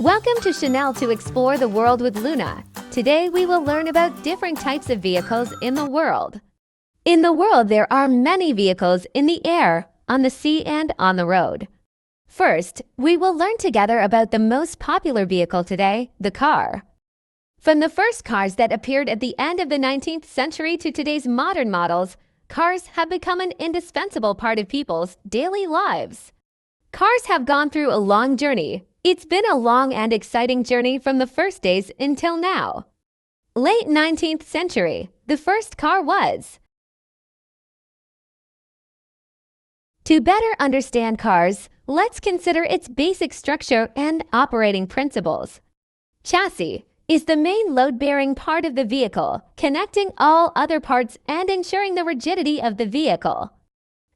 Welcome to Chanel to explore the world with Luna. Today we will learn about different types of vehicles in the world. In the world, there are many vehicles in the air, on the sea, and on the road. First, we will learn together about the most popular vehicle today, the car. From the first cars that appeared at the end of the 19th century to today's modern models, cars have become an indispensable part of people's daily lives. Cars have gone through a long journey. It's been a long and exciting journey from the first days until now. Late 19th century, the first car was. To better understand cars, let's consider its basic structure and operating principles. Chassis is the main load-bearing part of the vehicle, connecting all other parts and ensuring the rigidity of the vehicle.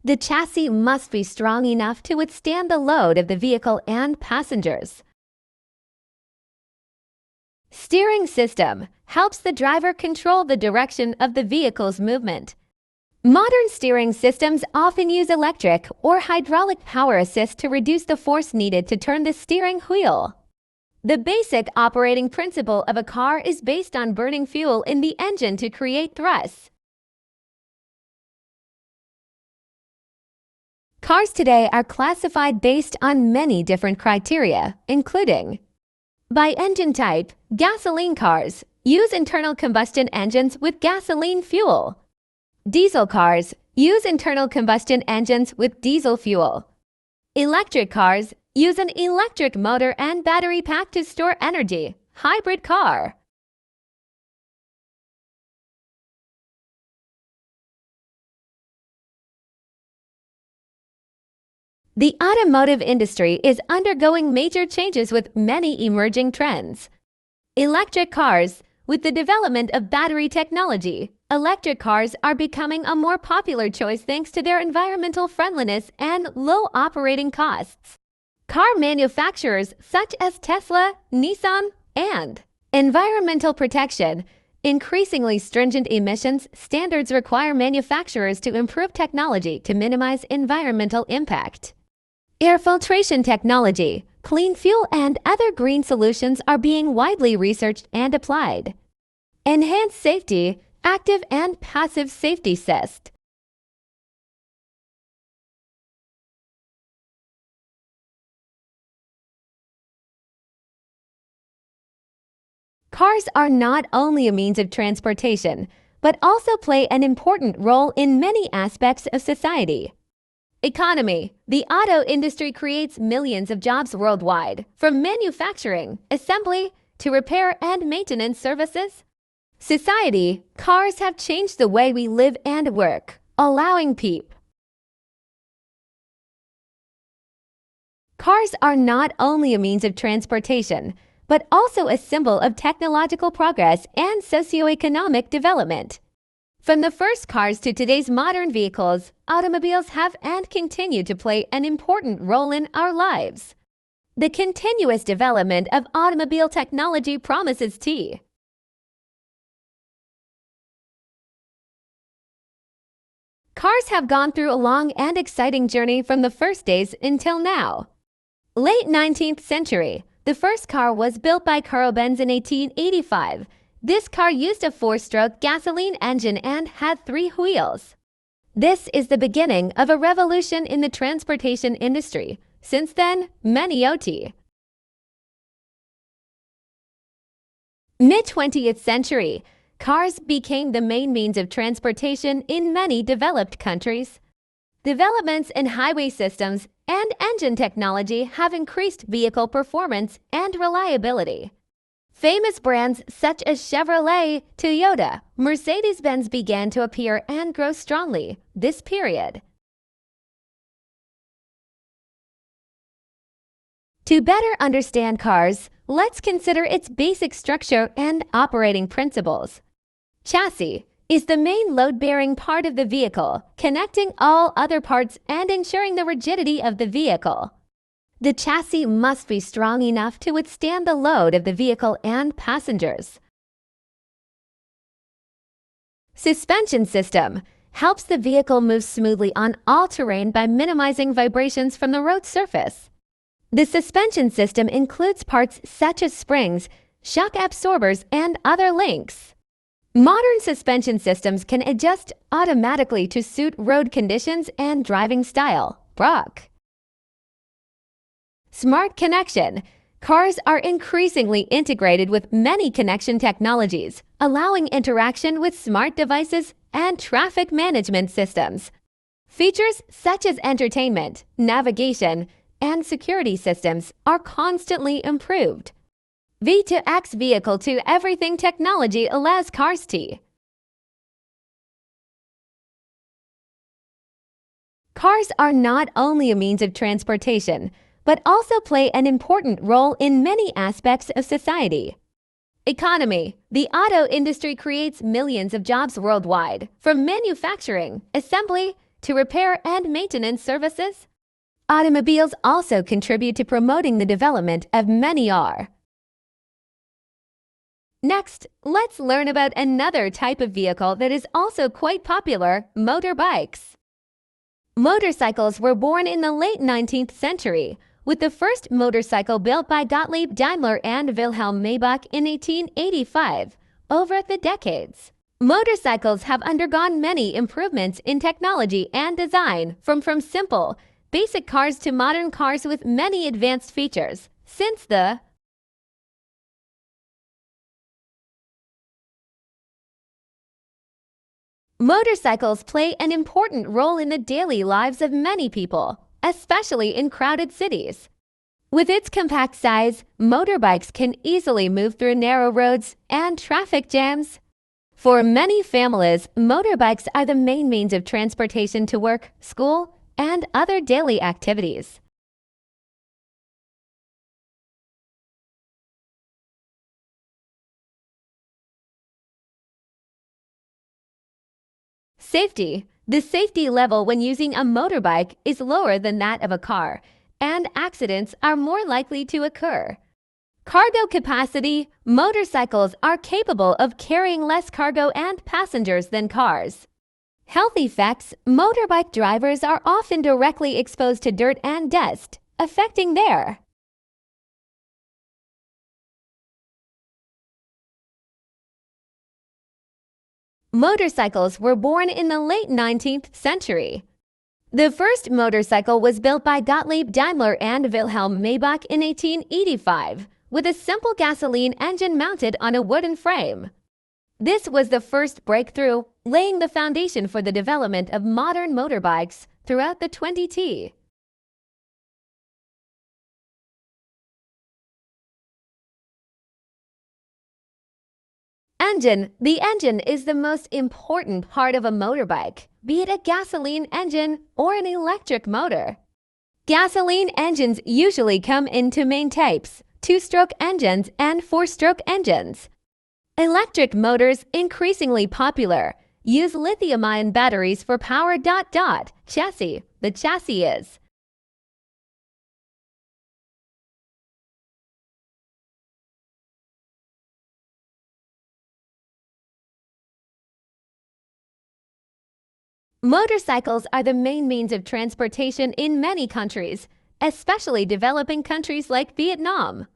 The chassis must be strong enough to withstand the load of the vehicle and passengers. Steering system helps the driver control the direction of the vehicle's movement. Modern steering systems often use electric or hydraulic power assist to reduce the force needed to turn the steering wheel. The basic operating principle of a car is based on burning fuel in the engine to create thrust. Cars today are classified based on many different criteria, including by engine type. Gasoline cars use internal combustion engines with gasoline fuel. Diesel cars use internal combustion engines with diesel fuel. Electric cars use an electric motor and battery pack to store energy. Hybrid car. The automotive industry is undergoing major changes with many emerging trends. Electric cars. With the development of battery technology, electric cars are becoming a more popular choice thanks to their environmental friendliness and low operating costs. Car manufacturers such as Tesla, Nissan, and environmental protection. Increasingly stringent emissions standards require manufacturers to improve technology to minimize environmental impact. Air filtration technology, clean fuel, and other green solutions are being widely researched and applied. Enhanced safety, active and passive safety system. Cars are not only a means of transportation, but also play an important role in many aspects of society. Economy. The auto industry creates millions of jobs worldwide, from manufacturing, assembly, to repair and maintenance services. Society. Cars have changed the way we live and work, allowing people. Cars are not only a means of transportation, but also a symbol of technological progress and socioeconomic development. From the first cars to today's modern vehicles, automobiles have and continue to play an important role in our lives. The continuous development of automobile technology promises to. Cars have gone through a long and exciting journey from the first days until now. Late 19th century, the first car was built by Carl Benz in 1885. This car used a 4-stroke gasoline engine and had 3 wheels. This is the beginning of a revolution in the transportation industry. Since then, many OT. Mid-20th century, cars became the main means of transportation in many developed countries. Developments in highway systems and engine technology have increased vehicle performance and reliability. Famous brands such as Chevrolet, Toyota, Mercedes-Benz began to appear and grow strongly this period. To better understand cars, let's consider its basic structure and operating principles. Chassis is the main load-bearing part of the vehicle, connecting all other parts and ensuring the rigidity of the vehicle. The chassis must be strong enough to withstand the load of the vehicle and passengers. Suspension system helps the vehicle move smoothly on all terrain by minimizing vibrations from the road surface. The suspension system includes parts such as springs, shock absorbers, and other links. Modern suspension systems can adjust automatically to suit road conditions and driving style. Brock. Smart connection. Cars are increasingly integrated with many connection technologies, allowing interaction with smart devices and traffic management systems. Features such as entertainment, navigation, and security systems are constantly improved. V2X vehicle-to-everything technology allows cars to. Cars are not only a means of transportation, but also play an important role in many aspects of society. Economy. The auto industry creates millions of jobs worldwide, from manufacturing, assembly, to repair and maintenance services. Automobiles also contribute to promoting the development of many are. Next, let's learn about another type of vehicle that is also quite popular: motorbikes. Motorcycles were born in the late 19th century, with the first motorcycle built by Gottlieb Daimler and Wilhelm Maybach in 1885. Over the decades, motorcycles have undergone many improvements in technology and design, from simple, basic cars to modern cars with many advanced features. Since the motorcycles play an important role in the daily lives of many people, especially in crowded cities. With its compact size, motorbikes can easily move through narrow roads and traffic jams. For many families, motorbikes are the main means of transportation to work, school, and other daily activities. Safety. The safety level when using a motorbike is lower than that of a car, and accidents are more likely to occur. Cargo capacity. Motorcycles are capable of carrying less cargo and passengers than cars. Health effects. Motorbike drivers are often directly exposed to dirt and dust, affecting their motorcycles were born in the late 19th century. The first motorcycle was built by Gottlieb Daimler and Wilhelm Maybach in 1885, with a simple gasoline engine mounted on a wooden frame. This was the first breakthrough, laying the foundation for the development of modern motorbikes throughout the 20th. Engine. The engine is the most important part of a motorbike, be it a gasoline engine or an electric motor. Gasoline engines usually come in two main types: two-stroke engines and four-stroke engines. Electric motors, increasingly popular, use lithium-ion batteries for power. Chassis. The chassis is motorcycles are the main means of transportation in many countries, especially developing countries like Vietnam.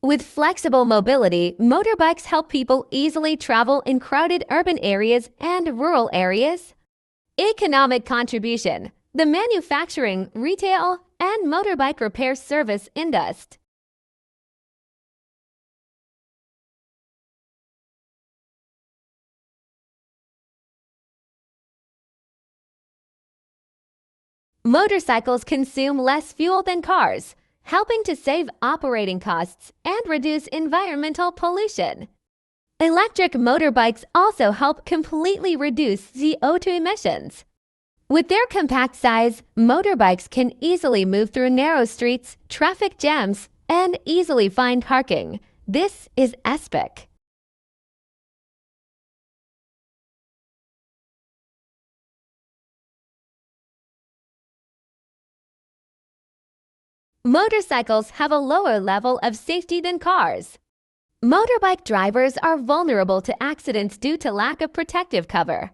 With flexible mobility, motorbikes help people easily travel in crowded urban areas and rural areas. Economic contribution. The manufacturing, retail, and motorbike repair service industry. Motorcycles consume less fuel than cars, helping to save operating costs and reduce environmental pollution. Electric motorbikes also help completely reduce CO2 emissions. With their compact size, motorbikes can easily move through narrow streets, traffic jams, and easily find parking. This is epic. Motorcycles have a lower level of safety than cars. Motorbike drivers are vulnerable to accidents due to lack of protective cover.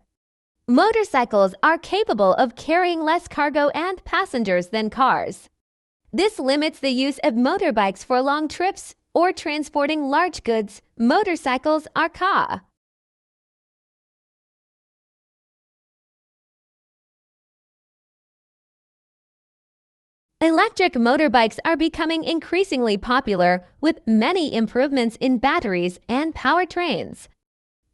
Motorcycles are capable of carrying less cargo and passengers than cars. This limits the use of motorbikes for long trips or transporting large goods. Motorcycles are car. Electric motorbikes are becoming increasingly popular with many improvements in batteries and powertrains.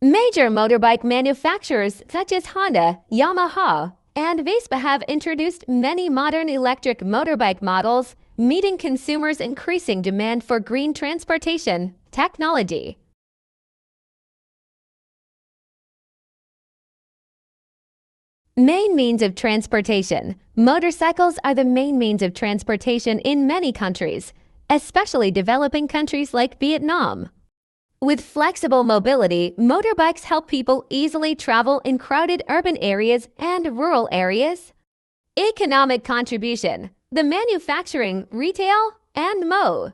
Major motorbike manufacturers such as Honda, Yamaha, and Vespa have introduced many modern electric motorbike models, meeting consumers' increasing demand for green transportation technology. Main means of transportation. Motorcycles are the main means of transportation in many countries, especially developing countries like Vietnam. With flexible mobility, motorbikes help people easily travel in crowded urban areas and rural areas. Economic contribution. The manufacturing, retail, and mo.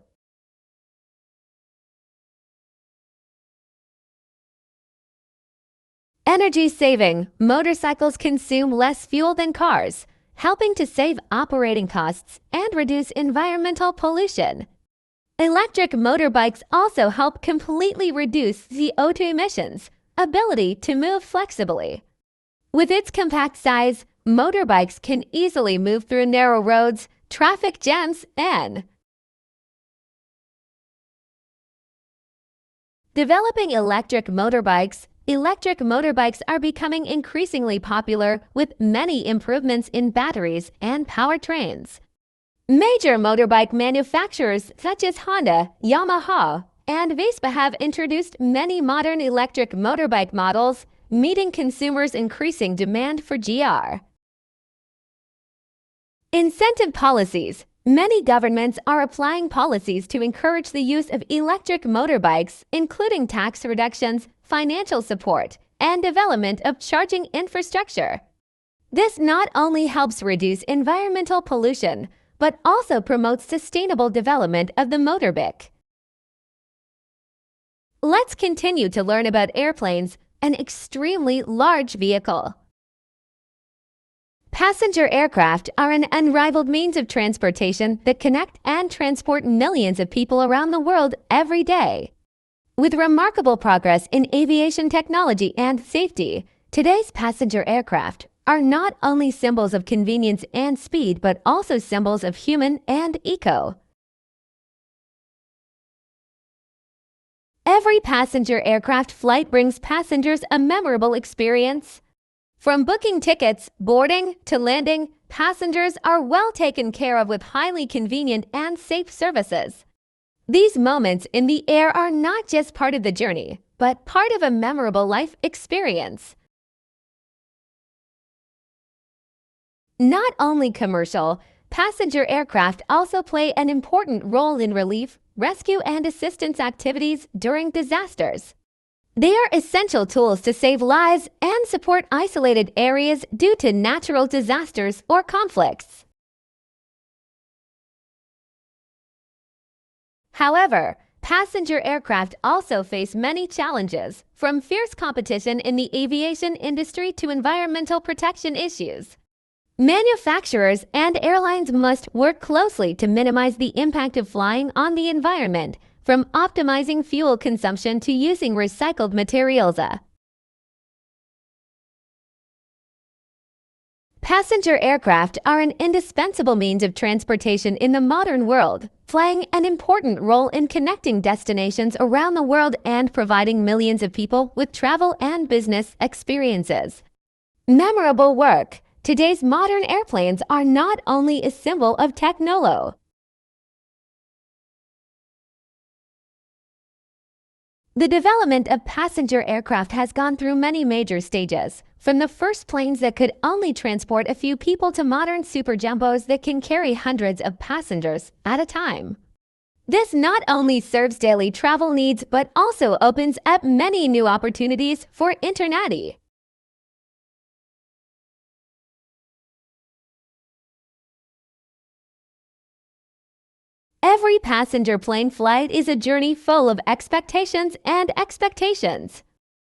Energy saving. Motorcycles consume less fuel than cars, helping to save operating costs and reduce environmental pollution. Electric motorbikes also help completely reduce CO2 emissions, ability to move flexibly. With its compact size, motorbikes can easily move through narrow roads, traffic jams, and developing electric motorbikes. Electric motorbikes are becoming increasingly popular with many improvements in batteries and powertrains. Major motorbike manufacturers such as Honda, Yamaha, and Vespa have introduced many modern electric motorbike models, meeting consumers' increasing demand for GR. Incentive policies. Many governments are applying policies to encourage the use of electric motorbikes, including tax reductions, financial support, and development of charging infrastructure. This not only helps reduce environmental pollution, but also promotes sustainable development of the motorbike. Let's continue to learn about airplanes, an extremely large vehicle. Passenger aircraft are an unrivaled means of transportation that connect and transport millions of people around the world every day. With remarkable progress in aviation technology and safety, today's passenger aircraft are not only symbols of convenience and speed, but also symbols of human and eco. Every passenger aircraft flight brings passengers a memorable experience. From booking tickets, boarding, to landing, passengers are well taken care of with highly convenient and safe services. These moments in the air are not just part of the journey, but part of a memorable life experience. Not only commercial, passenger aircraft also play an important role in relief, rescue, and assistance activities during disasters. They are essential tools to save lives and support isolated areas due to natural disasters or conflicts. However, passenger aircraft also face many challenges, from fierce competition in the aviation industry to environmental protection issues. Manufacturers and airlines must work closely to minimize the impact of flying on the environment, from optimizing fuel consumption to using recycled materials. Passenger aircraft are an indispensable means of transportation in the modern world, playing an important role in connecting destinations around the world and providing millions of people with travel and business experiences. Memorable work. Today's modern airplanes are not only a symbol of technology. The development of passenger aircraft has gone through many major stages, from the first planes that could only transport a few people to modern super jumbos that can carry hundreds of passengers at a time. This not only serves daily travel needs, but also opens up many new opportunities for international. Every passenger plane flight is a journey full of expectations and expectations.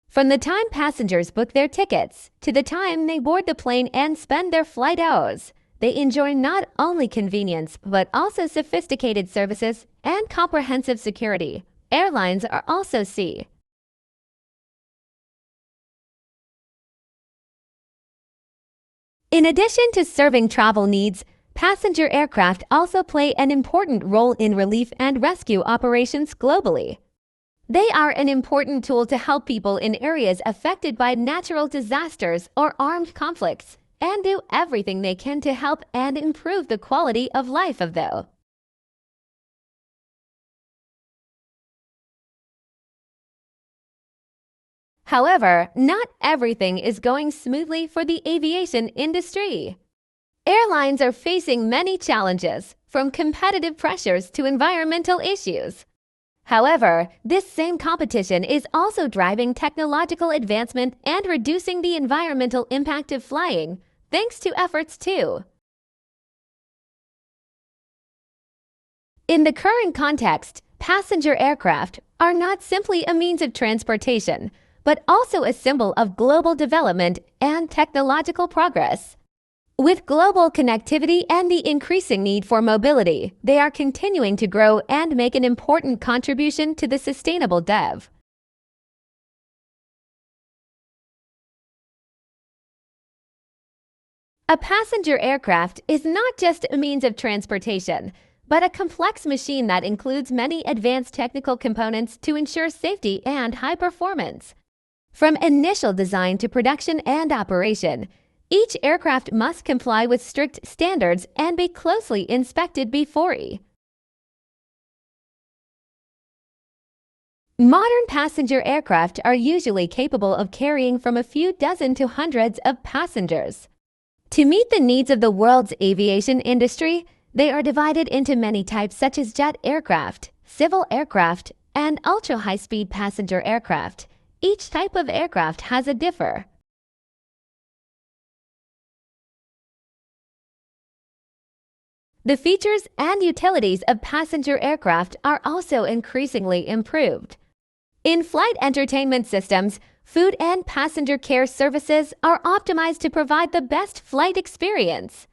From the time passengers book their tickets to the time they board the plane and spend their flight hours, They enjoy not only convenience, but also sophisticated services and comprehensive security. Airlines are also C. In addition to serving travel needs, passenger aircraft also play an important role in relief and rescue operations globally. They are an important tool to help people in areas affected by natural disasters or armed conflicts and do everything they can to help and improve the quality of life of those. However, not everything is going smoothly for the aviation industry. Airlines are facing many challenges, from competitive pressures to environmental issues. However, this same competition is also driving technological advancement and reducing the environmental impact of flying, thanks to efforts too. In the current context, passenger aircraft are not simply a means of transportation, but also a symbol of global development and technological progress. With global connectivity and the increasing need for mobility, they are continuing to grow and make an important contribution to the sustainable dev. A passenger aircraft is not just a means of transportation, but a complex machine that includes many advanced technical components to ensure safety and high performance. From initial design to production and operation, each aircraft must comply with strict standards and be closely inspected before. Modern passenger aircraft are usually capable of carrying from a few dozen to hundreds of passengers. To meet the needs of the world's aviation industry, they are divided into many types such as jet aircraft, civil aircraft, and ultra-high-speed passenger aircraft. Each type of aircraft has a differ. The features and utilities of passenger aircraft are also increasingly improved. In-flight entertainment systems, food and passenger care services are optimized to provide the best flight experience.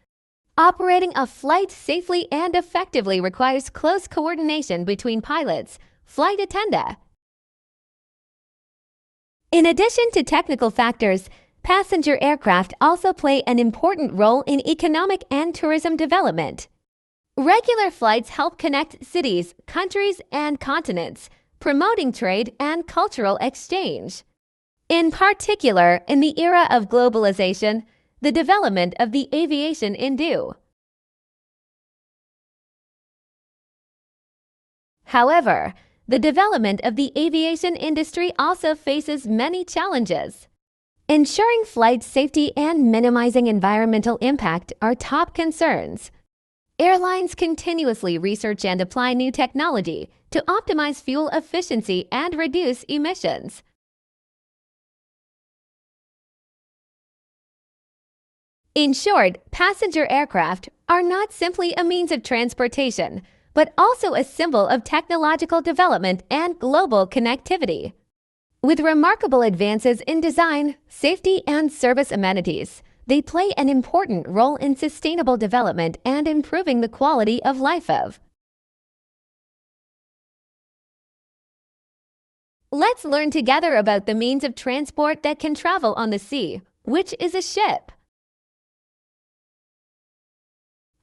Operating a flight safely and effectively requires close coordination between pilots, flight attendants. In addition to technical factors, passenger aircraft also play an important role in economic and tourism development. Regular flights help connect cities, countries, and continents, promoting trade and cultural exchange. In particular, in the era of globalization, the development of the aviation industry. However, the development of the aviation industry also faces many challenges. Ensuring flight safety and minimizing environmental impact are top concerns. Airlines continuously research and apply new technology to optimize fuel efficiency and reduce emissions. In short, passenger aircraft are not simply a means of transportation, but also a symbol of technological development and global connectivity. With remarkable advances in design, safety, and service amenities, they play an important role in sustainable development and improving the quality of life of. Let's learn together about the means of transport that can travel on the sea, which is a ship.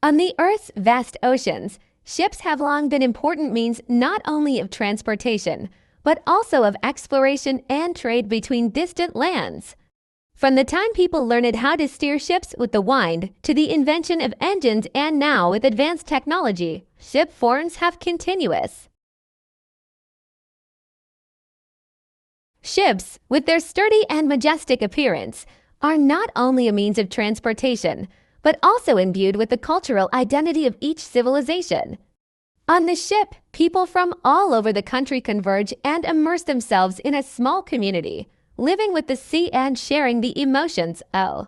On the Earth's vast oceans, ships have long been important means not only of transportation, but also of exploration and trade between distant lands. From the time people learned how to steer ships with the wind to the invention of engines and now with advanced technology, ship forms have continuous. Ships, with their sturdy and majestic appearance, are not only a means of transportation, but also imbued with the cultural identity of each civilization. On the ship, people from all over the country converge and immerse themselves in a small community, living with the sea and sharing the emotions of.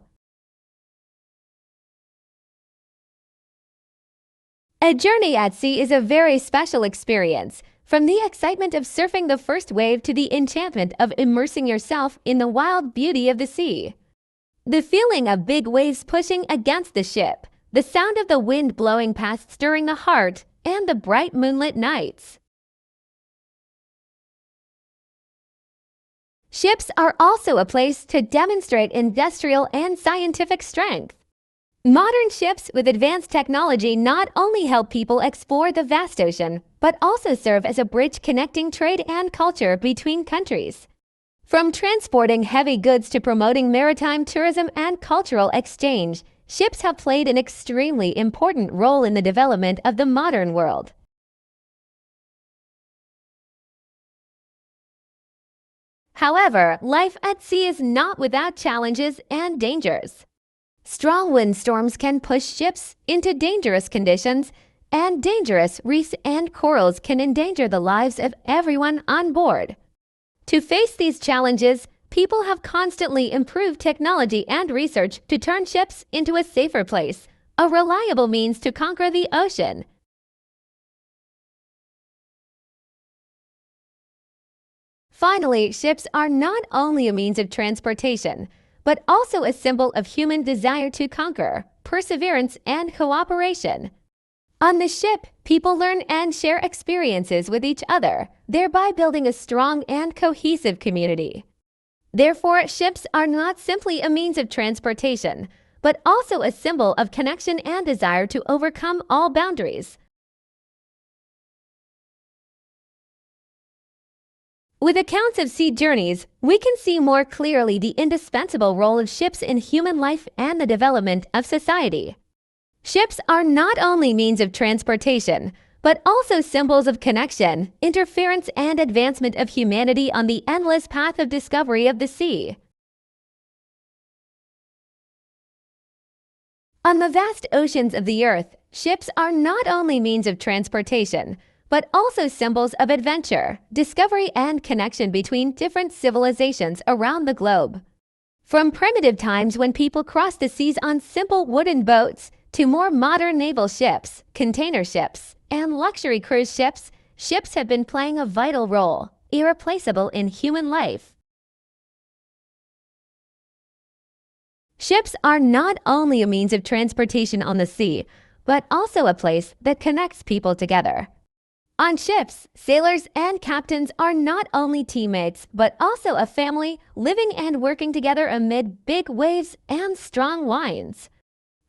A journey at sea is a very special experience, from the excitement of surfing the first wave to the enchantment of immersing yourself in the wild beauty of the sea. The feeling of big waves pushing against the ship, the sound of the wind blowing past stirring the heart, and the bright moonlit nights. Ships are also a place to demonstrate industrial and scientific strength. Modern ships with advanced technology not only help people explore the vast ocean, but also serve as a bridge connecting trade and culture between countries. From transporting heavy goods to promoting maritime tourism and cultural exchange, ships have played an extremely important role in the development of the modern world. However, life at sea is not without challenges and dangers. Strong windstorms can push ships into dangerous conditions, and dangerous reefs and corals can endanger the lives of everyone on board. To face these challenges, people have constantly improved technology and research to turn ships into a safer place, a reliable means to conquer the ocean. Finally, ships are not only a means of transportation, but also a symbol of human desire to conquer, perseverance, and cooperation. On the ship, people learn and share experiences with each other, thereby building a strong and cohesive community. Therefore, ships are not simply a means of transportation, but also a symbol of connection and desire to overcome all boundaries. With accounts of sea journeys, we can see more clearly the indispensable role of ships in human life and the development of society. Ships are not only means of transportation, but also symbols of connection, interference, and advancement of humanity on the endless path of discovery of the sea. On the vast oceans of the earth, ships are not only means of transportation, but also symbols of adventure, discovery, and connection between different civilizations around the globe. From primitive times when people crossed the seas on simple wooden boats, to more modern naval ships, container ships, and luxury cruise ships, ships have been playing a vital role, irreplaceable in human life. Ships are not only a means of transportation on the sea, but also a place that connects people together. On ships, sailors and captains are not only teammates, but also a family living and working together amid big waves and strong winds.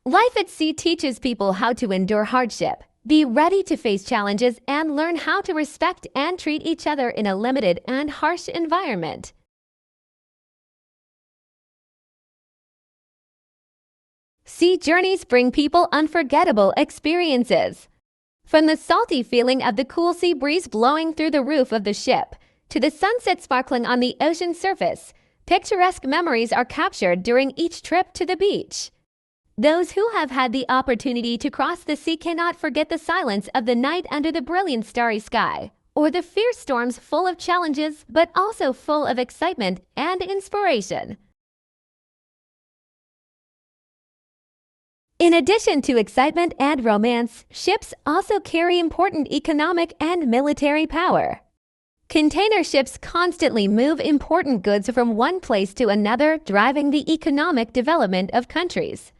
Life at sea teaches people how to endure hardship, be ready to face challenges, and learn how to respect and treat each other in a limited and harsh environment. Sea journeys bring people unforgettable experiences. From the salty feeling of the cool sea breeze blowing through the roof of the ship, to the sunset sparkling on the ocean surface, picturesque memories are captured during each trip to the beach. Those who have had the opportunity to cross the sea cannot forget the silence of the night under the brilliant starry sky, or the fierce storms full of challenges but also full of excitement and inspiration. In addition to excitement and romance, ships also carry important economic and military power. Container ships constantly move important goods from one place to another, driving the economic development of countries.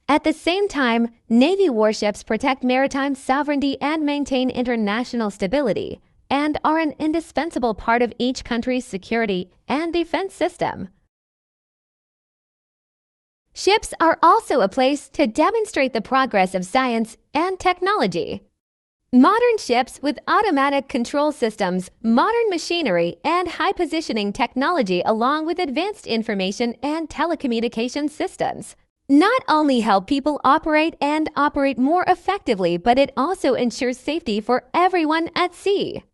At the same time, Navy warships protect maritime sovereignty and maintain international stability, and are an indispensable part of each country's security and defense system. Ships are also a place to demonstrate the progress of science and technology. Modern ships with automatic control systems, modern machinery, and high-positioning technology along with advanced information and telecommunication systems not only help people operate more effectively, but it also ensures safety for everyone at sea.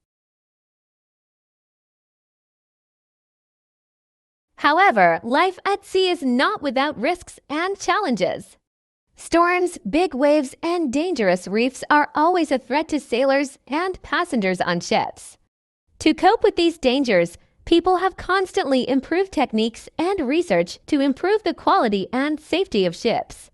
However, life at sea is not without risks and challenges. Storms, big waves, and dangerous reefs are always a threat to sailors and passengers on ships. To cope with these dangers, people have constantly improved techniques and research to improve the quality and safety of ships.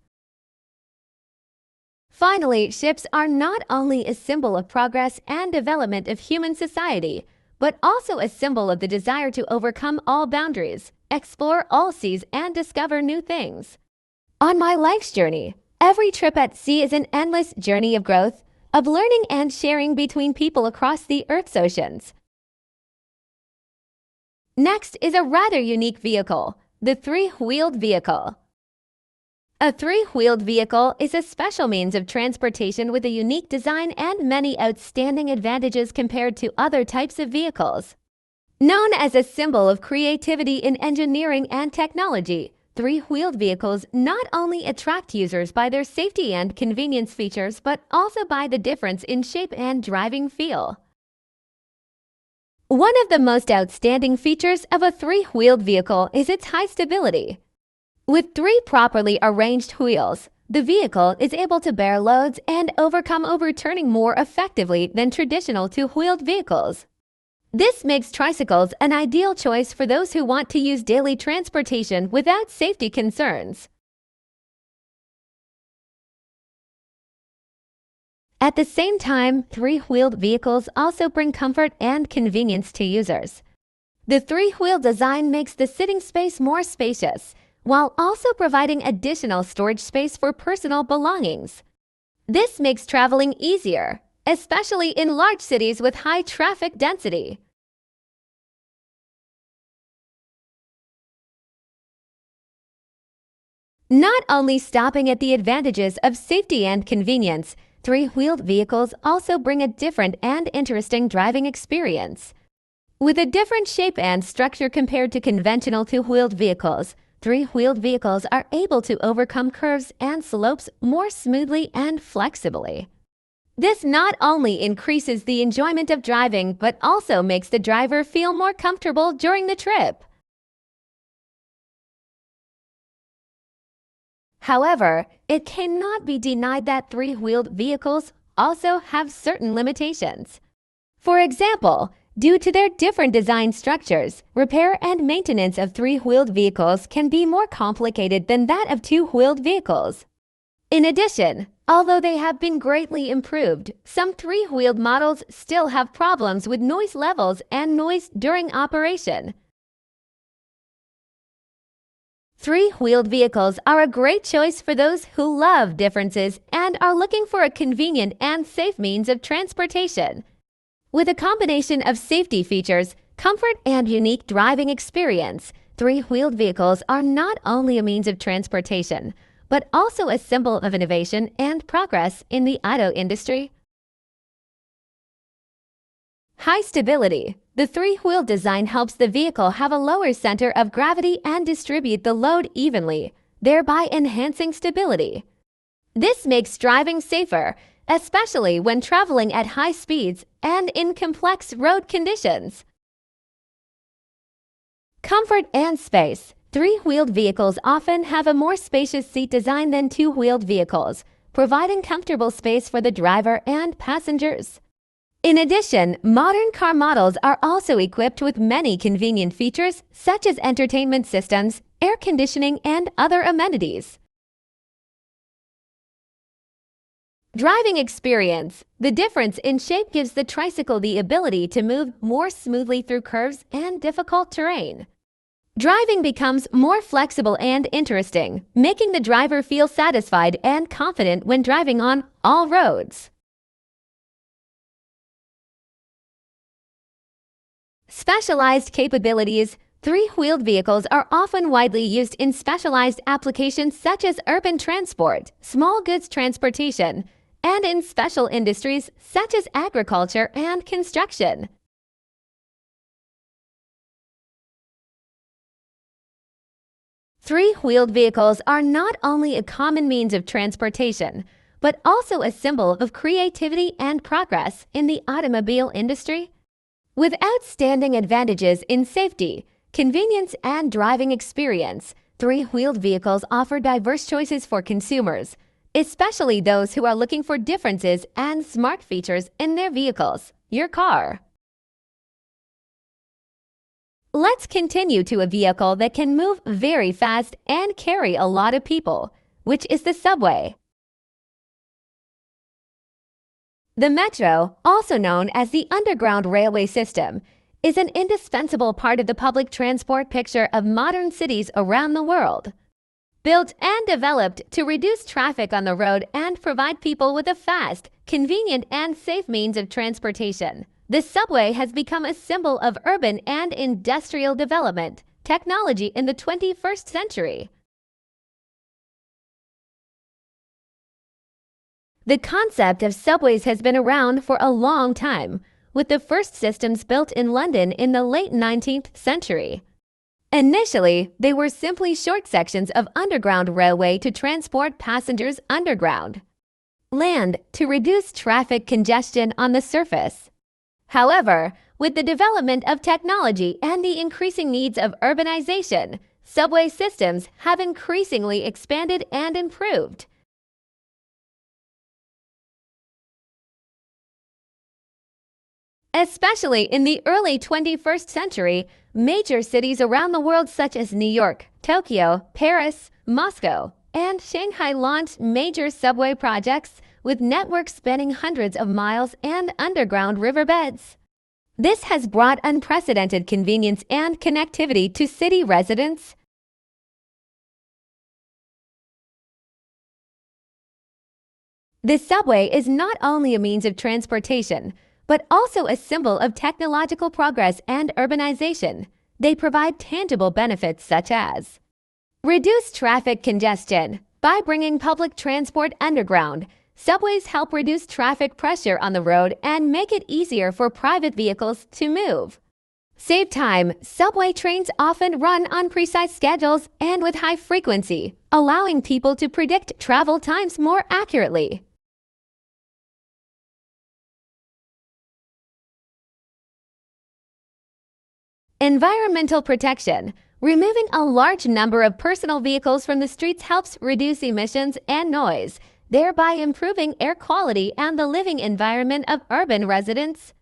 Finally, ships are not only a symbol of progress and development of human society, but also a symbol of the desire to overcome all boundaries, explore all seas, and discover new things. On my life's journey, Every trip at sea is an endless journey of growth, of learning and sharing between people across the Earth's oceans. Next is a rather unique vehicle, the three-wheeled vehicle. A three-wheeled vehicle is a special means of transportation with a unique design and many outstanding advantages compared to other types of vehicles. Known as a symbol of creativity in engineering and technology, three-wheeled vehicles not only attract users by their safety and convenience features, but also by the difference in shape and driving feel. One of the most outstanding features of a three-wheeled vehicle is its high stability. With three properly arranged wheels, the vehicle is able to bear loads and overcome overturning more effectively than traditional two-wheeled vehicles. This makes tricycles an ideal choice for those who want to use daily transportation without safety concerns. At the same time, three-wheeled vehicles also bring comfort and convenience to users. The three-wheel design makes the sitting space more spacious, while also providing additional storage space for personal belongings. This makes traveling easier, especially in large cities with high traffic density. Not only stopping at the advantages of safety and convenience, three-wheeled vehicles also bring a different and interesting driving experience. With a different shape and structure compared to conventional two-wheeled vehicles, three-wheeled vehicles are able to overcome curves and slopes more smoothly and flexibly. This not only increases the enjoyment of driving, but also makes the driver feel more comfortable during the trip. However, it cannot be denied that three-wheeled vehicles also have certain limitations. For example, due to their different design structures, repair and maintenance of three-wheeled vehicles can be more complicated than that of two-wheeled vehicles. In addition, although they have been greatly improved, some three-wheeled models still have problems with noise levels and noise during operation. Three-wheeled vehicles are a great choice for those who love differences and are looking for a convenient and safe means of transportation. With a combination of safety features, comfort, and unique driving experience, three-wheeled vehicles are not only a means of transportation, but also a symbol of innovation and progress in the auto industry. High stability. The three-wheel design helps the vehicle have a lower center of gravity and distribute the load evenly, thereby enhancing stability. This makes driving safer, especially when traveling at high speeds and in complex road conditions. Comfort and space. Three-wheeled vehicles often have a more spacious seat design than two-wheeled vehicles, providing comfortable space for the driver and passengers. In addition, modern car models are also equipped with many convenient features such as entertainment systems, air conditioning, and other amenities. Driving experience. The difference in shape gives the tricycle the ability to move more smoothly through curves and difficult terrain. Driving becomes more flexible and interesting, making the driver feel satisfied and confident when driving on all roads. Specialized capabilities. Three-wheeled vehicles are often widely used in specialized applications such as urban transport, small goods transportation, and in special industries such as agriculture and construction. Three-wheeled vehicles are not only a common means of transportation, but also a symbol of creativity and progress in the automobile industry. With outstanding advantages in safety, convenience, and driving experience, three-wheeled vehicles offer diverse choices for consumers, especially those who are looking for differences and smart features in their vehicles, your car. Let's continue to a vehicle that can move very fast and carry a lot of people, which is the subway. The metro, also known as the underground railway system, is an indispensable part of the public transport picture of modern cities around the world. Built and developed to reduce traffic on the road and provide people with a fast, convenient, and safe means of transportation, the subway has become a symbol of urban and industrial development, technology in the 21st century. The concept of subways has been around for a long time, with the first systems built in London in the late 19th century. Initially, they were simply short sections of underground railway to transport passengers underground. Land to reduce traffic congestion on the surface. However, with the development of technology and the increasing needs of urbanization, subway systems have increasingly expanded and improved. Especially in the early 21st century, major cities around the world such as New York, Tokyo, Paris, Moscow, and Shanghai launched major subway projects with networks spanning hundreds of miles and underground riverbeds. This has brought unprecedented convenience and connectivity to city residents. The subway is not only a means of transportation, but also a symbol of technological progress and urbanization. They provide tangible benefits such as reduce traffic congestion. By bringing public transport underground, subways help reduce traffic pressure on the road and make it easier for private vehicles to move. Save time. Subway trains often run on precise schedules and with high frequency, allowing people to predict travel times more accurately. Environmental protection. Removing a large number of personal vehicles from the streets helps reduce emissions and noise, thereby improving air quality and the living environment of urban residents.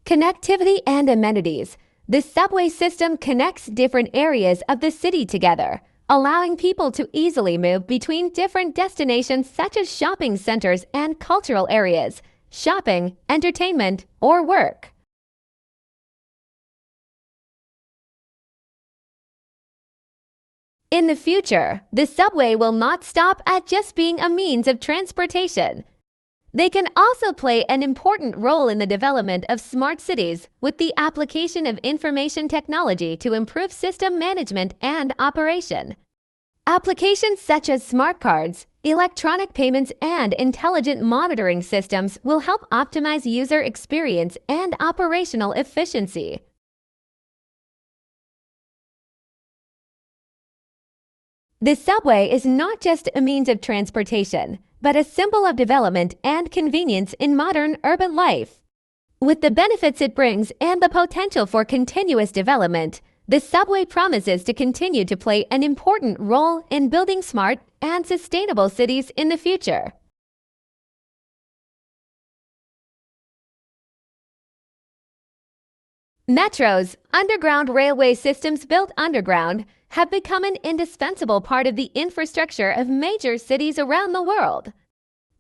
Connectivity and amenities. The subway system connects different areas of the city together, allowing people to easily move between different destinations such as shopping centers and cultural areas, shopping, entertainment, or work. In the future, the subway will not stop at just being a means of transportation. They can also play an important role in the development of smart cities with the application of information technology to improve system management and operation. Applications such as smart cards, electronic payments, and intelligent monitoring systems will help optimize user experience and operational efficiency. The subway is not just a means of transportation, but a symbol of development and convenience in modern urban life. With the benefits it brings and the potential for continuous development, the subway promises to continue to play an important role in building smart and sustainable cities in the future. Metros, underground railway systems built underground, have become an indispensable part of the infrastructure of major cities around the world.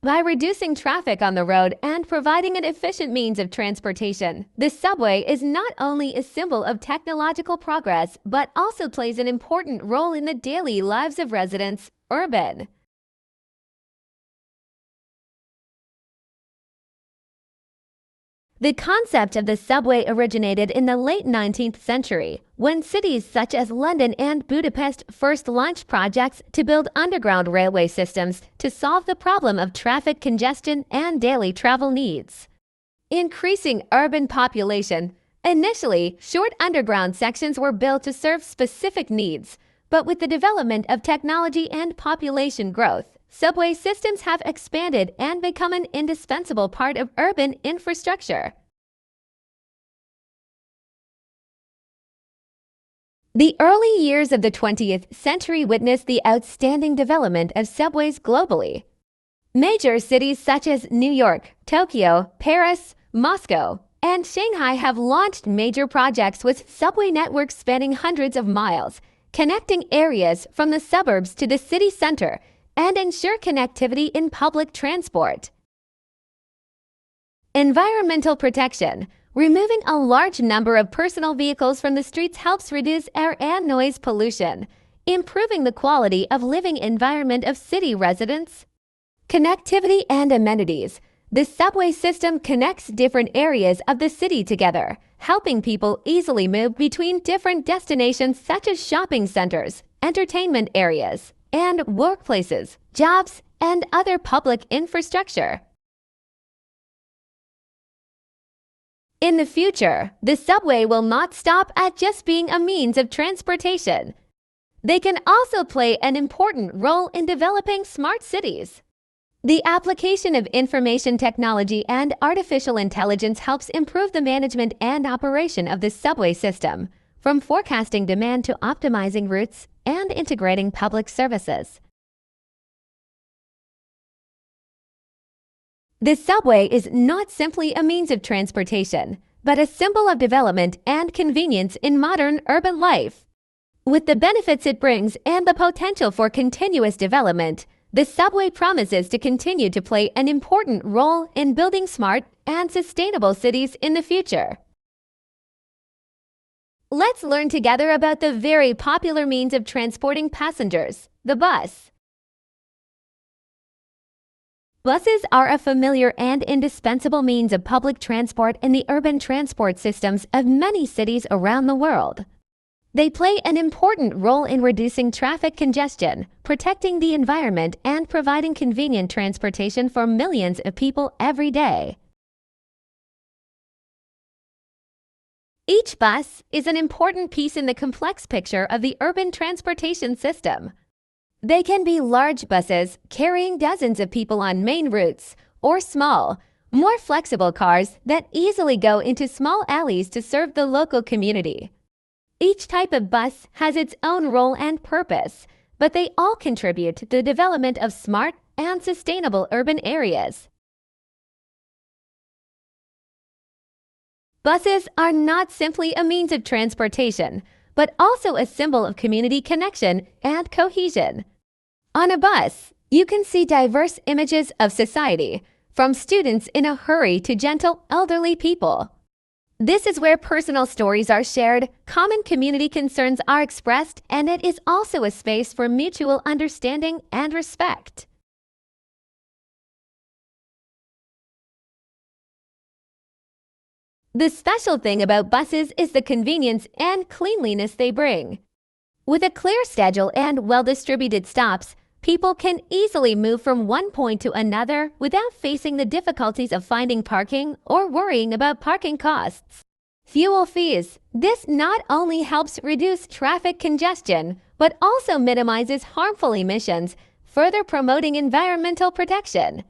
By reducing traffic on the road and providing an efficient means of transportation, the subway is not only a symbol of technological progress, but also plays an important role in the daily lives of residents, urban. The concept of the subway originated in the late 19th century, when cities such as London and Budapest first launched projects to build underground railway systems to solve the problem of traffic congestion and daily travel needs. Increasing urban population. Initially, short underground sections were built to serve specific needs, but with the development of technology and population growth, subway systems have expanded and become an indispensable part of urban infrastructure. The early years of the 20th century witnessed the outstanding development of subways globally. Major cities such as New York, Tokyo, Paris, Moscow, and Shanghai have launched major projects with subway networks spanning hundreds of miles, connecting areas from the suburbs to the city center and ensure connectivity in public transport. Environmental protection. Removing a large number of personal vehicles from the streets helps reduce air and noise pollution. improving the quality of living environment of city residents. Connectivity and amenities. The subway system connects different areas of the city together, helping people easily move between different destinations such as shopping centers, entertainment areas, and workplaces, jobs, and other public infrastructure. In the future, the subway will not stop at just being a means of transportation. They can also play an important role in developing smart cities. The application of information technology and artificial intelligence helps improve the management and operation of the subway system, from forecasting demand to optimizing routes and integrating public services. The subway is not simply a means of transportation, but a symbol of development and convenience in modern urban life. With the benefits it brings and the potential for continuous development, the subway promises to continue to play an important role in building smart and sustainable cities in the future. Let's learn together about the very popular means of transporting passengers, the bus. Buses are a familiar and indispensable means of public transport in the urban transport systems of many cities around the world. They play an important role in reducing traffic congestion, protecting the environment, and providing convenient transportation for millions of people every day. Each bus is an important piece in the complex picture of the urban transportation system. They can be large buses carrying dozens of people on main routes, or small, more flexible cars that easily go into small alleys to serve the local community. Each type of bus has its own role and purpose, but they all contribute to the development of smart and sustainable urban areas. Buses are not simply a means of transportation, but also a symbol of community connection and cohesion. On a bus, you can see diverse images of society, from students in a hurry to gentle elderly people. This is where personal stories are shared, common community concerns are expressed, and it is also a space for mutual understanding and respect. The special thing about buses is the convenience and cleanliness they bring. With a clear schedule and well-distributed stops, people can easily move from one point to another without facing the difficulties of finding parking or worrying about parking costs. Fuel fees. This not only helps reduce traffic congestion, but also minimizes harmful emissions, further promoting environmental protection.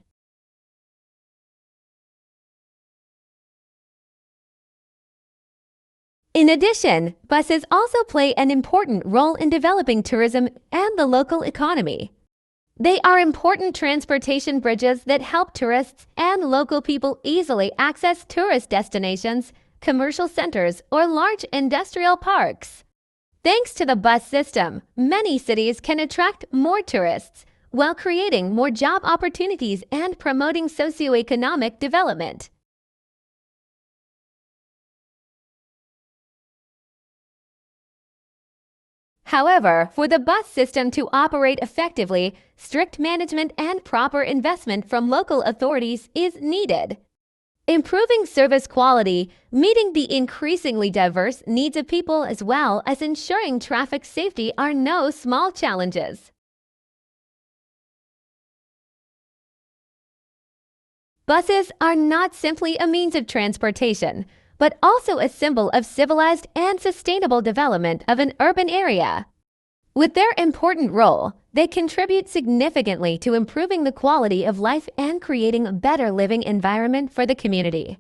In addition, buses also play an important role in developing tourism and the local economy. They are important transportation bridges that help tourists and local people easily access tourist destinations, commercial centers, or large industrial parks. Thanks to the bus system, many cities can attract more tourists while creating more job opportunities and promoting socioeconomic development. However, for the bus system to operate effectively, strict management and proper investment from local authorities is needed. Improving service quality, meeting the increasingly diverse needs of people as well as ensuring traffic safety are no small challenges. Buses are not simply a means of transportation, but also a symbol of civilized and sustainable development of an urban area. With their important role, they contribute significantly to improving the quality of life and creating a better living environment for the community.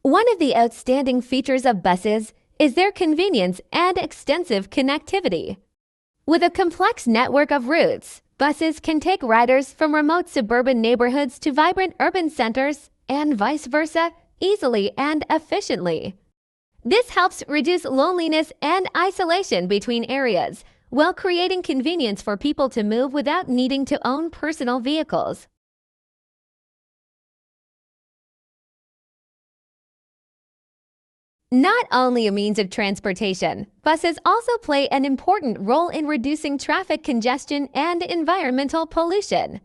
One of the outstanding features of buses is their convenience and extensive connectivity. With a complex network of routes, buses can take riders from remote suburban neighborhoods to vibrant urban centers and vice versa easily and efficiently. This helps reduce loneliness and isolation between areas while creating convenience for people to move without needing to own personal vehicles. Not only a means of transportation, buses also play an important role in reducing traffic congestion and environmental pollution.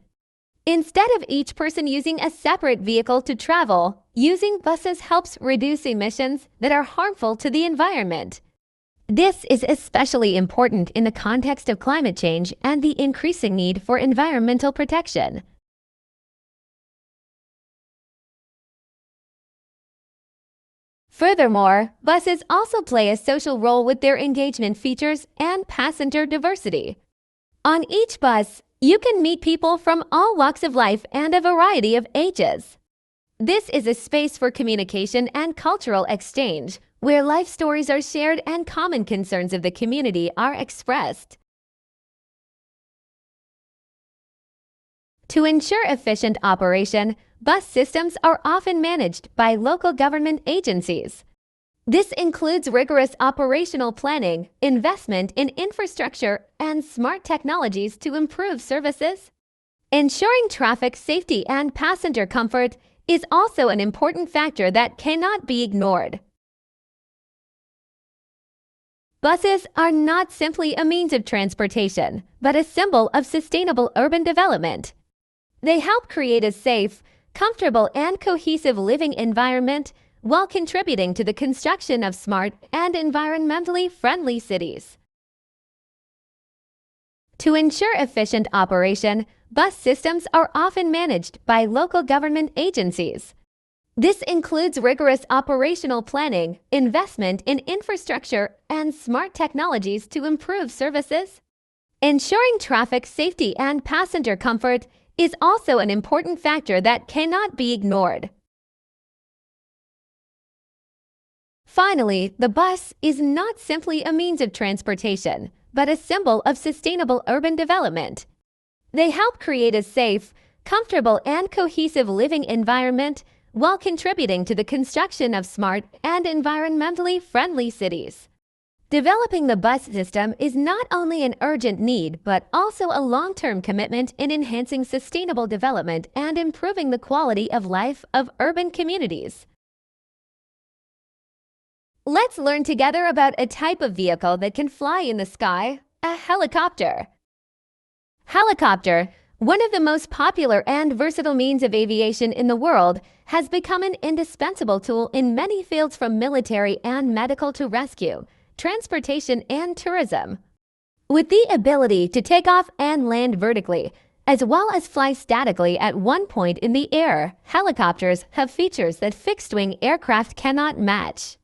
Instead of each person using a separate vehicle to travel, using buses helps reduce emissions that are harmful to the environment. This is especially important in the context of climate change and the increasing need for environmental protection. Furthermore, buses also play a social role with their engagement features and passenger diversity. On each bus, you can meet people from all walks of life and a variety of ages. This is a space for communication and cultural exchange, where life stories are shared and common concerns of the community are expressed. To ensure efficient operation, bus systems are often managed by local government agencies. This includes rigorous operational planning, investment in infrastructure, and smart technologies to improve services. Ensuring traffic safety and passenger comfort is also an important factor that cannot be ignored. Buses are not simply a means of transportation, but a symbol of sustainable urban development. They help create a safe, comfortable, and cohesive living environment while contributing to the construction of smart and environmentally friendly cities. To ensure efficient operation, bus systems are often managed by local government agencies. This includes rigorous operational planning, investment in infrastructure, and smart technologies to improve services. Ensuring traffic safety and passenger comfort is also an important factor that cannot be ignored. Finally, the bus is not simply a means of transportation, but a symbol of sustainable urban development. They help create a safe, comfortable, and cohesive living environment while contributing to the construction of smart and environmentally friendly cities. Developing the bus system is not only an urgent need, but also a long-term commitment in enhancing sustainable development and improving the quality of life of urban communities. Let's learn together about a type of vehicle that can fly in the sky, a helicopter. Helicopter, one of the most popular and versatile means of aviation in the world, has become an indispensable tool in many fields from military and medical to rescue, transportation, and tourism. With the ability to take off and land vertically, as well as fly statically at one point in the air, helicopters have features that fixed-wing aircraft cannot match.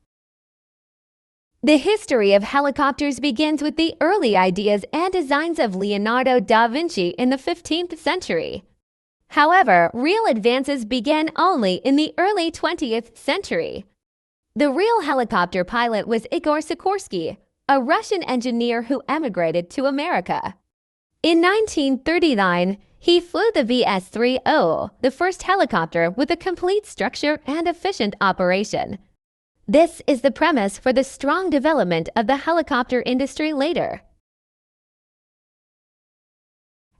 The history of helicopters begins with the early ideas and designs of Leonardo da Vinci in the 15th century. However, real advances began only in the early 20th century. The real helicopter pilot was Igor Sikorsky, a Russian engineer who emigrated to America. In 1939, he flew the VS-30, the first helicopter with a complete structure and efficient operation. This is the premise for the strong development of the helicopter industry later.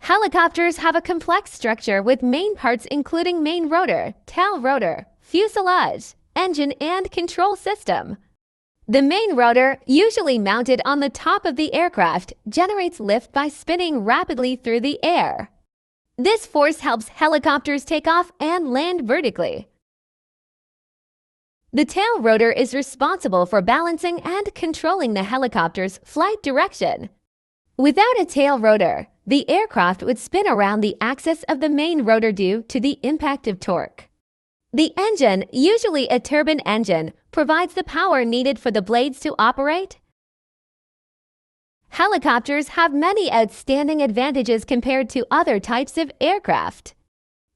Helicopters have a complex structure with main parts including main rotor, tail rotor, fuselage, engine, and control system. The main rotor, usually mounted on the top of the aircraft, generates lift by spinning rapidly through the air. This force helps helicopters take off and land vertically. The tail rotor is responsible for balancing and controlling the helicopter's flight direction. Without a tail rotor, the aircraft would spin around the axis of the main rotor due to the impact of torque. The engine, usually a turbine engine, provides the power needed for the blades to operate. Helicopters have many outstanding advantages compared to other types of aircraft.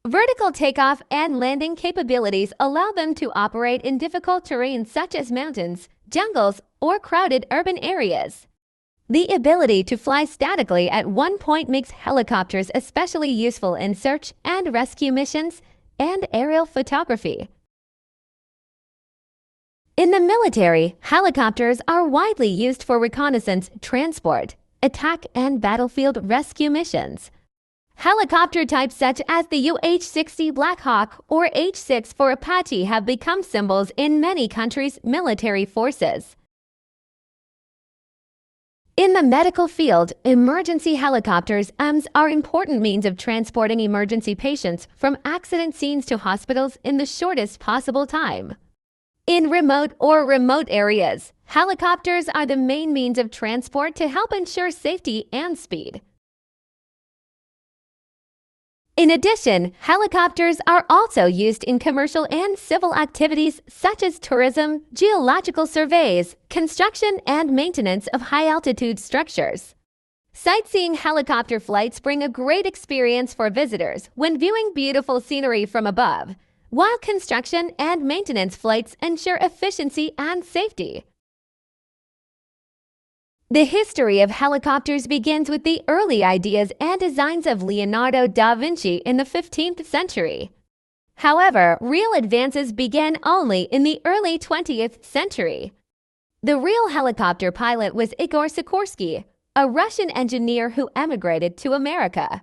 Vertical takeoff and landing capabilities allow them to operate in difficult terrain such as mountains, jungles, or crowded urban areas. The ability to fly statically at one point makes helicopters especially useful in search and rescue missions and aerial photography. In the military, helicopters are widely used for reconnaissance, transport, attack, and battlefield rescue missions. Helicopter types such as the UH-60 Black Hawk or H-6 for Apache have become symbols in many countries' military forces. In the medical field, emergency helicopters are important means of transporting emergency patients from accident scenes to hospitals in the shortest possible time. In remote areas, helicopters are the main means of transport to help ensure safety and speed. In addition, helicopters are also used in commercial and civil activities such as tourism, geological surveys, construction, and maintenance of high-altitude structures. Sightseeing helicopter flights bring a great experience for visitors when viewing beautiful scenery from above, while construction and maintenance flights ensure efficiency and safety. The history of helicopters begins with the early ideas and designs of Leonardo da Vinci in the 15th century. However, real advances began only in the early 20th century. The real helicopter pilot was Igor Sikorsky, a Russian engineer who emigrated to America.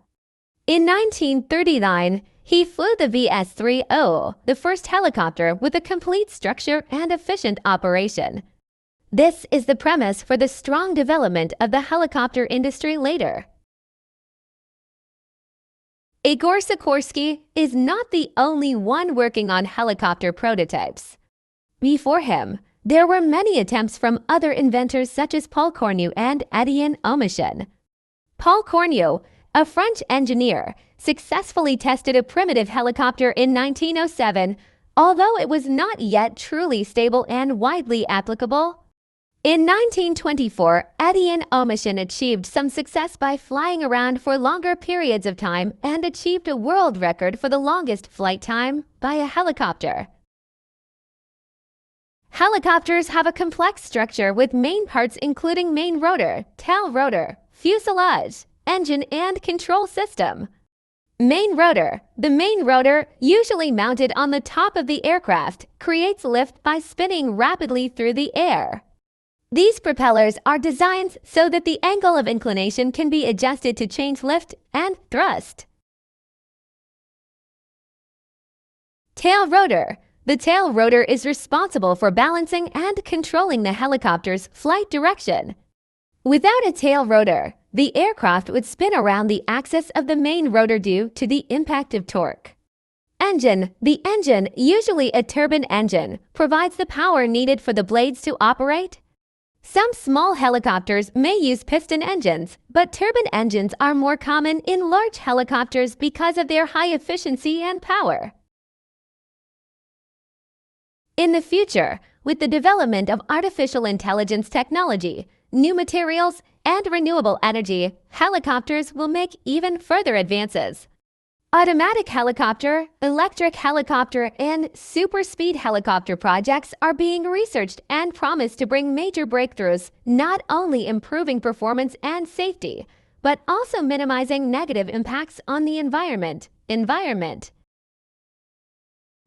In 1939, he flew the VS-30, the first helicopter with a complete structure and efficient operation. This is the premise for the strong development of the helicopter industry later. Igor Sikorsky is not the only one working on helicopter prototypes. Before him, there were many attempts from other inventors such as Paul Cornu and Étienne Omichon. Paul Cornu, a French engineer, successfully tested a primitive helicopter in 1907, although it was not yet truly stable and widely applicable. In 1924, Étienne Omichon achieved some success by flying around for longer periods of time and achieved a world record for the longest flight time by a helicopter. Helicopters have a complex structure with main parts including main rotor, tail rotor, fuselage, engine, and control system. Main rotor. The main rotor, usually mounted on the top of the aircraft, creates lift by spinning rapidly through the air. These propellers are designed so that the angle of inclination can be adjusted to change lift and thrust. Tail rotor. The tail rotor is responsible for balancing and controlling the helicopter's flight direction. Without a tail rotor, the aircraft would spin around the axis of the main rotor due to the impact of torque. Engine. The engine, usually a turbine engine, provides the power needed for the blades to operate. Some small helicopters may use piston engines, but turbine engines are more common in large helicopters because of their high efficiency and power. In the future, with the development of artificial intelligence technology, new materials, and renewable energy, helicopters will make even further advances. Automatic helicopter, electric helicopter, and super-speed helicopter projects are being researched and promise to bring major breakthroughs, not only improving performance and safety, but also minimizing negative impacts on the environment.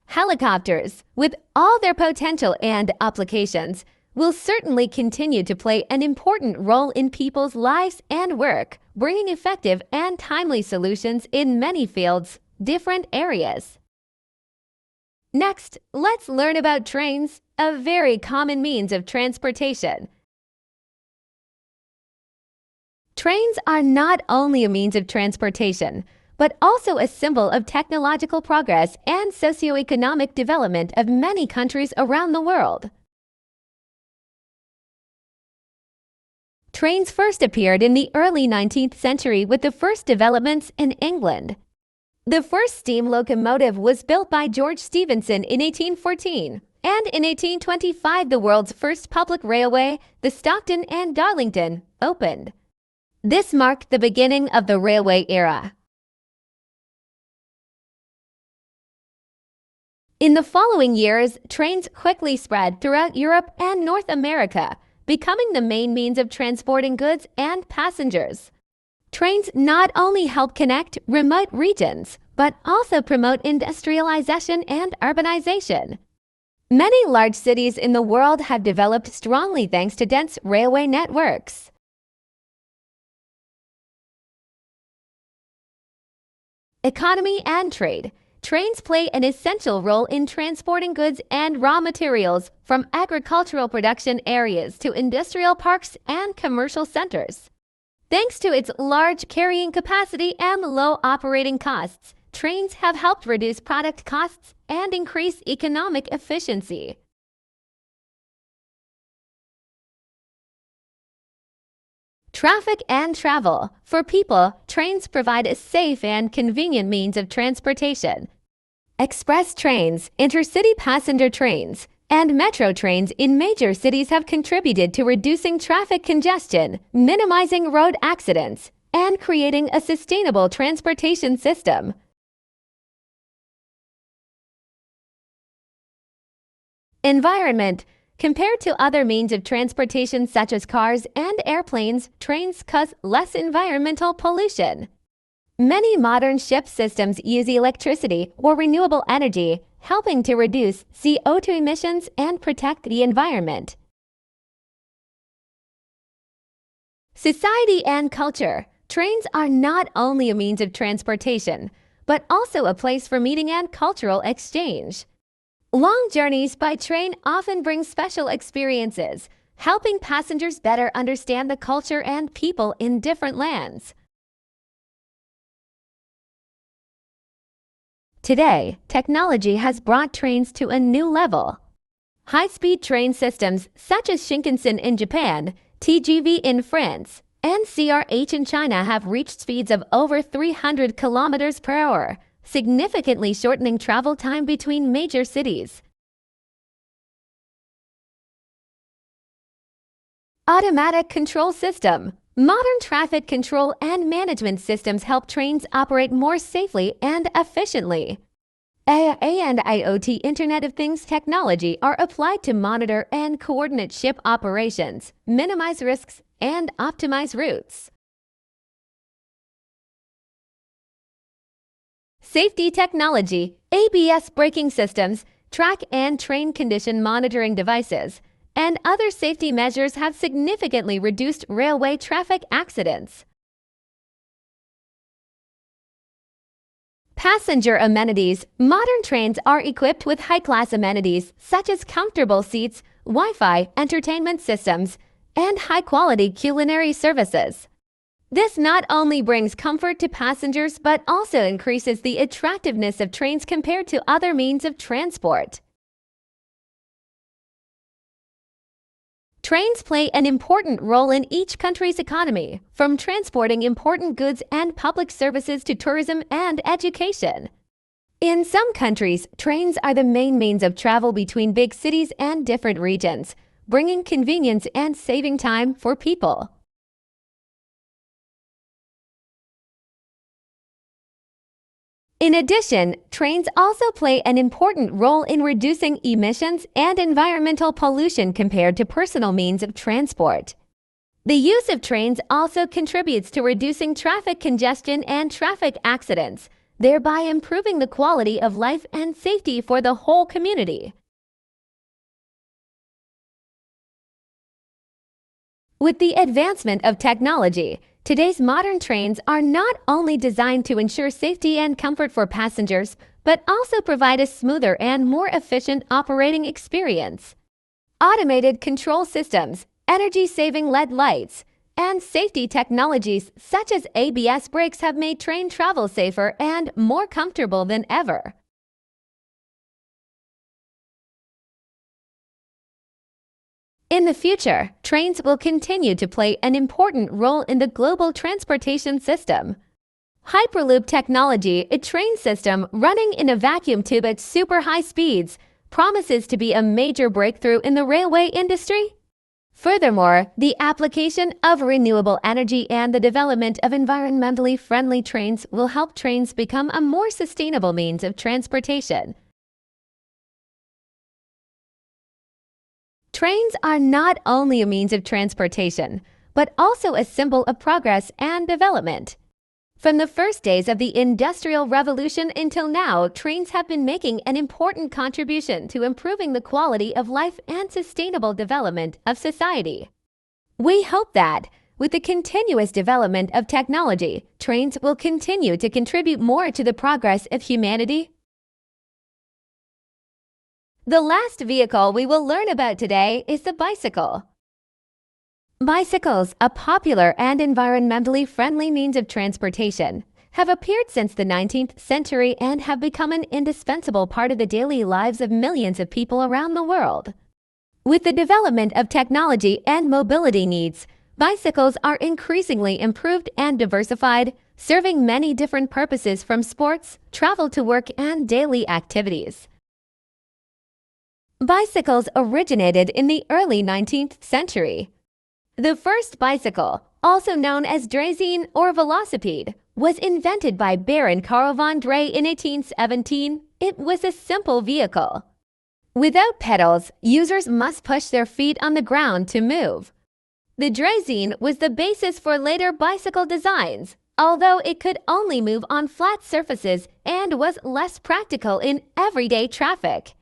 Helicopters, with all their potential and applications, will certainly continue to play an important role in people's lives and work, bringing effective and timely solutions in many fields, different areas. Next, let's learn about trains, a very common means of transportation. Trains are not only a means of transportation, but also a symbol of technological progress and socioeconomic development of many countries around the world. Trains first appeared in the early 19th century with the first developments in England. The first steam locomotive was built by George Stephenson in 1814, and in 1825 the world's first public railway, the Stockton and Darlington, opened. This marked the beginning of the railway era. In the following years, trains quickly spread throughout Europe and North America, becoming the main means of transporting goods and passengers. Trains not only help connect remote regions, but also promote industrialization and urbanization. Many large cities in the world have developed strongly thanks to dense railway networks. Economy and trade. Trains play an essential role in transporting goods and raw materials from agricultural production areas to industrial parks and commercial centers. Thanks to its large carrying capacity and low operating costs, trains have helped reduce product costs and increase economic efficiency. Traffic and travel. For people, trains provide a safe and convenient means of transportation. Express trains, intercity passenger trains, and metro trains in major cities have contributed to reducing traffic congestion, minimizing road accidents, and creating a sustainable transportation system. Environment. Compared to other means of transportation such as cars and airplanes, trains cause less environmental pollution. Many modern ship systems use electricity or renewable energy, helping to reduce CO2 emissions and protect the environment. Society and culture. Trains are not only a means of transportation, but also a place for meeting and cultural exchange. Long journeys by train often bring special experiences, helping passengers better understand the culture and people in different lands. Today, technology has brought trains to a new level. High-speed train systems such as Shinkansen in Japan, TGV in France, and CRH in China have reached speeds of over 300 kilometers per hour, significantly shortening travel time between major cities. Automatic control system. Modern traffic control and management systems help trains operate more safely and efficiently. AI and IoT Internet of Things technology are applied to monitor and coordinate ship operations, minimize risks, and optimize routes. Safety technology. ABS braking systems, track and train condition monitoring devices, and other safety measures have significantly reduced railway traffic accidents. Passenger amenities. Modern trains are equipped with high-class amenities such as comfortable seats, Wi-Fi, entertainment systems, and high-quality culinary services. This not only brings comfort to passengers but also increases the attractiveness of trains compared to other means of transport. Trains play an important role in each country's economy, from transporting important goods and public services to tourism and education. In some countries, trains are the main means of travel between big cities and different regions, bringing convenience and saving time for people. In addition, trains also play an important role in reducing emissions and environmental pollution compared to personal means of transport. The use of trains also contributes to reducing traffic congestion and traffic accidents, thereby improving the quality of life and safety for the whole community. With the advancement of technology, today's modern trains are not only designed to ensure safety and comfort for passengers, but also provide a smoother and more efficient operating experience. Automated control systems, energy-saving LED lights, and safety technologies such as ABS brakes have made train travel safer and more comfortable than ever. In the future, trains will continue to play an important role in the global transportation system. Hyperloop technology, a train system running in a vacuum tube at super high speeds, promises to be a major breakthrough in the railway industry. Furthermore, the application of renewable energy and the development of environmentally friendly trains will help trains become a more sustainable means of transportation. Trains are not only a means of transportation, but also a symbol of progress and development. From the first days of the Industrial Revolution until now, trains have been making an important contribution to improving the quality of life and sustainable development of society. We hope that, With the continuous development of technology, trains will continue to contribute more to the progress of humanity. The last vehicle we will learn about today is the bicycle. Bicycles, a popular and environmentally friendly means of transportation, have appeared since the 19th century and have become an indispensable part of the daily lives of millions of people around the world. With the development of technology and mobility needs, bicycles are increasingly improved and diversified, serving many different purposes from sports, travel to work, and daily activities. Bicycles originated in the early 19th century. The first bicycle, also known as draisine or velocipede, was invented by Baron Karl von Drais in 1817. It was a simple vehicle. Without pedals, users must push their feet on the ground to move. The draisine was the basis for later bicycle designs, although it could only move on flat surfaces and was less practical in everyday traffic.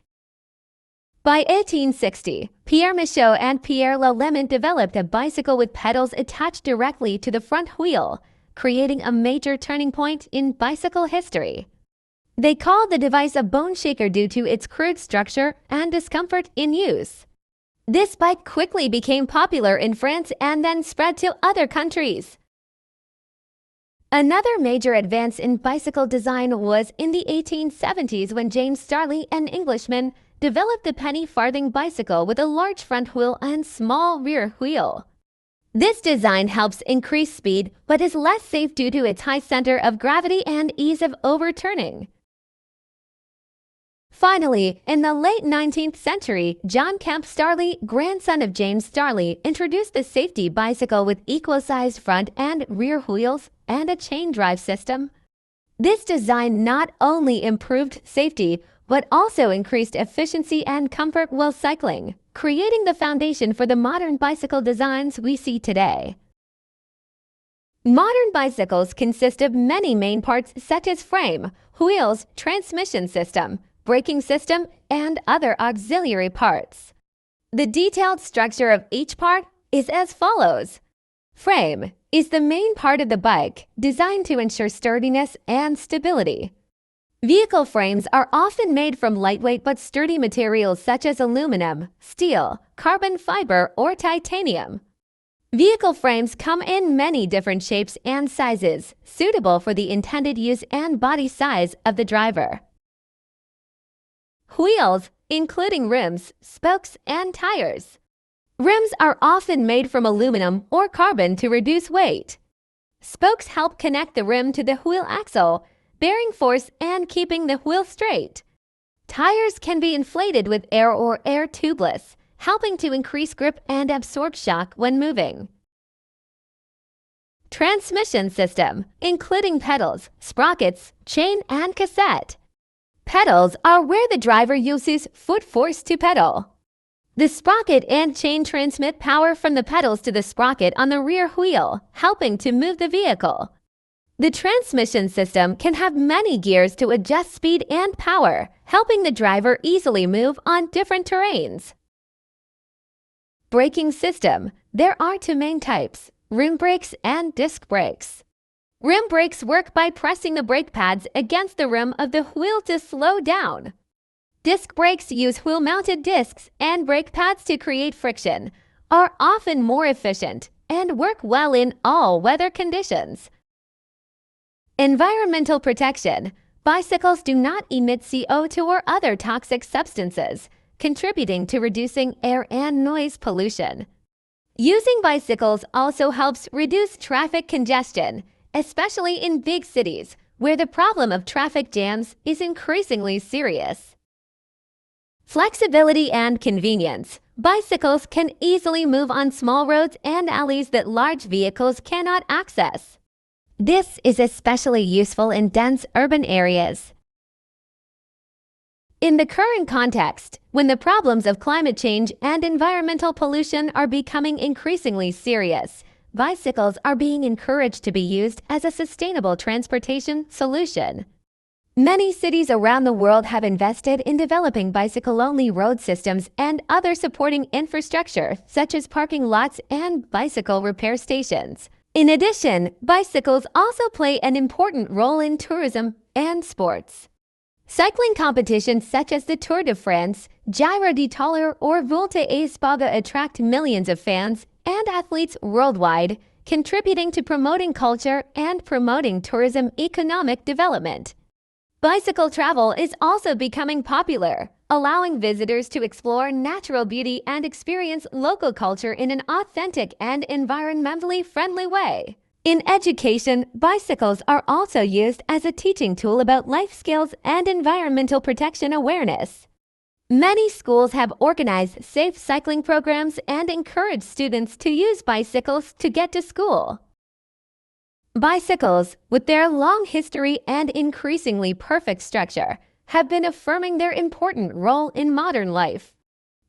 By 1860, Pierre Michaud and Pierre Lallement developed a bicycle with pedals attached directly to the front wheel, creating a major turning point in bicycle history. They called the device a bone shaker due to its crude structure and discomfort in use. This bike quickly became popular in France and then spread to other countries. Another major advance in bicycle design was in the 1870s when James Starley, an Englishman, developed the penny farthing bicycle with a large front wheel and small rear wheel. This design helps increase speed but is less safe due to its high center of gravity and ease of overturning. Finally, in the late 19th century, John Kemp Starley, grandson of James Starley, introduced the safety bicycle with equal-sized front and rear wheels and a chain drive system. This design not only improved safety, but also increased efficiency and comfort while cycling, creating the foundation for the modern bicycle designs we see today. Modern bicycles consist of many main parts such as frame, wheels, transmission system, braking system, and other auxiliary parts. The detailed structure of each part is as follows. Frame is the main part of the bike, designed to ensure sturdiness and stability. Vehicle frames are often made from lightweight but sturdy materials such as aluminum, steel, carbon fiber, or titanium. Vehicle frames come in many different shapes and sizes, suitable for the intended use and body size of the driver. Wheels, including rims, spokes, and tires. Rims are often made from aluminum or carbon to reduce weight. Spokes help connect the rim to the wheel axle, bearing force and keeping the wheel straight. Tires can be inflated with air or air tubeless, helping to increase grip and absorb shock when moving. Transmission system, including pedals, sprockets, chain, and cassette. Pedals are where the driver uses foot force to pedal. The sprocket and chain transmit power from the pedals to the sprocket on the rear wheel, helping to move the vehicle. The transmission system can have many gears to adjust speed and power, helping the driver easily move on different terrains. Braking system. There are two main types, rim brakes and disc brakes. Rim brakes work by pressing the brake pads against the rim of the wheel to slow down. Disc brakes use wheel-mounted discs and brake pads to create friction, are often more efficient, and work well in all weather conditions. Environmental protection. Bicycles do not emit CO2 or other toxic substances, contributing to reducing air and noise pollution. Using bicycles also helps reduce traffic congestion, especially in big cities, where the problem of traffic jams is increasingly serious. Flexibility and convenience. Bicycles can easily move on small roads and alleys that large vehicles cannot access. This is especially useful in dense urban areas. In the current context, when the problems of climate change and environmental pollution are becoming increasingly serious, bicycles are being encouraged to be used as a sustainable transportation solution. Many cities around the world have invested in developing bicycle-only road systems and other supporting infrastructure, such as parking lots and bicycle repair stations. In addition, bicycles also play an important role in tourism and sports. Cycling competitions such as the Tour de France, Giro d'Italia, or Volta a España attract millions of fans and athletes worldwide, contributing to promoting culture and promoting tourism economic development. Bicycle travel is also becoming popular, allowing visitors to explore natural beauty and experience local culture in an authentic and environmentally friendly way. In education, bicycles are also used as a teaching tool about life skills and environmental protection awareness. Many schools have organized safe cycling programs and encourage students to use bicycles to get to school. Bicycles, with their long history and increasingly perfect structure, have been affirming their important role in modern life.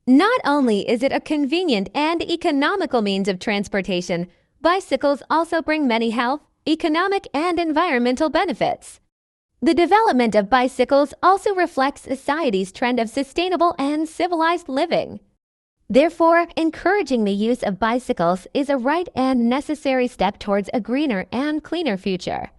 Not only is it a convenient and economical means of transportation, bicycles also bring many health, economic, and environmental benefits. The development of bicycles also reflects society's trend of sustainable and civilized living. Therefore, encouraging the use of bicycles is a right and necessary step towards a greener and cleaner future.